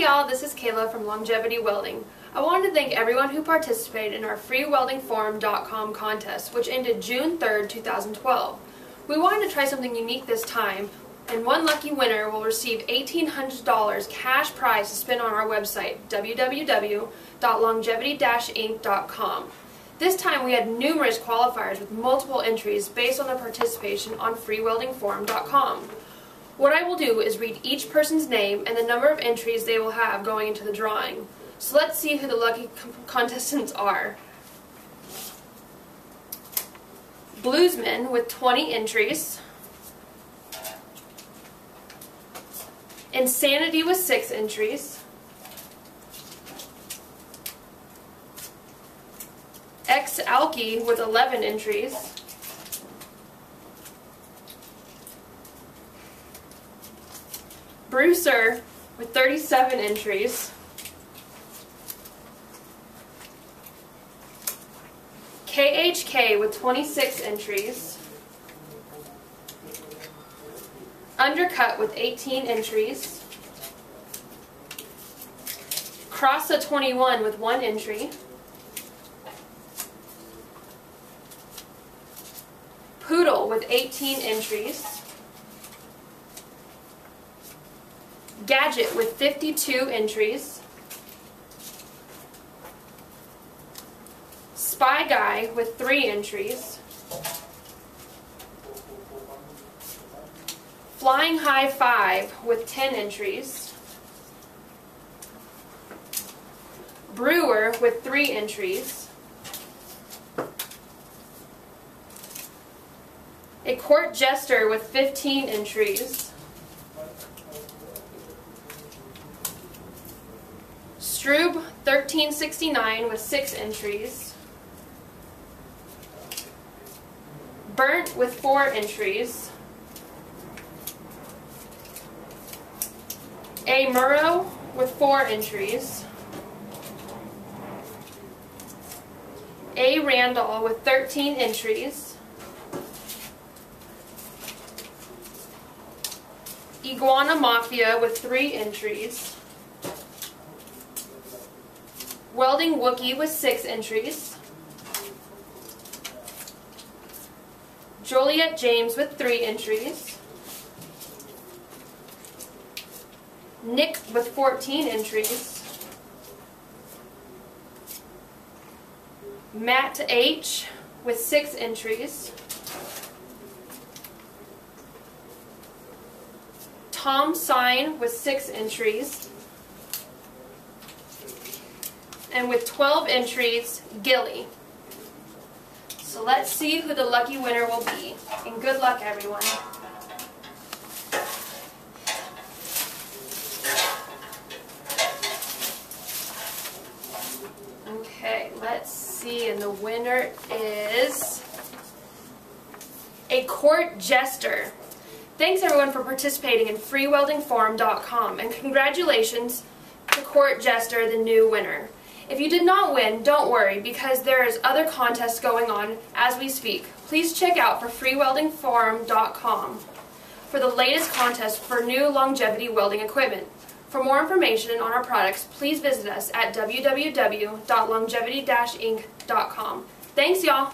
y'all, this is Kayla from Longevity Welding. I wanted to thank everyone who participated in our free weldingforum.com contest, which ended June 3rd, 2012. We wanted to try something unique this time, and one lucky winner will receive $1,800 cash prize to spend on our website, www.longevity-inc.com. This time we had numerous qualifiers with multiple entries based on their participation on freeweldingforum.com. What I will do is read each person's name and the number of entries they will have going into the drawing. So let's see who the lucky contestants are. Bluesman with 20 entries. Insanity with 6 entries. X-Alky with 11 entries. Brucer with 37 entries. KHK with 26 entries. Undercut with 18 entries. Crossa 21 with 1 entry. Poodle with 18 entries. Gadget with 52 entries. Spy Guy with 3 entries. Flying High 5 with 10 entries. Brewer with 3 entries. A Court Jester with 15 entries. Stroob 1369 with 6 entries. Burnt with 4 entries. A Murrow with 4 entries. A Randall with 13 entries. Iguana Mafia with 3 entries. Welding Wookie with 6 entries. Joliet James with 3 entries. Nick with 14 entries. Matt H with 6 entries. Tom Sign with 6 entries. And with 12 entries, Gilly. So let's see who the lucky winner will be. And good luck, everyone. Okay, let's see. And the winner is A Court Jester. Thanks, everyone, for participating in freeweldingforum.com. And congratulations to Court Jester, the new winner. If you did not win, don't worry, because there is other contests going on as we speak. Please check out for freeweldingforum.com for the latest contest for new longevity welding equipment. For more information on our products, please visit us at www.longevity-inc.com. Thanks, y'all!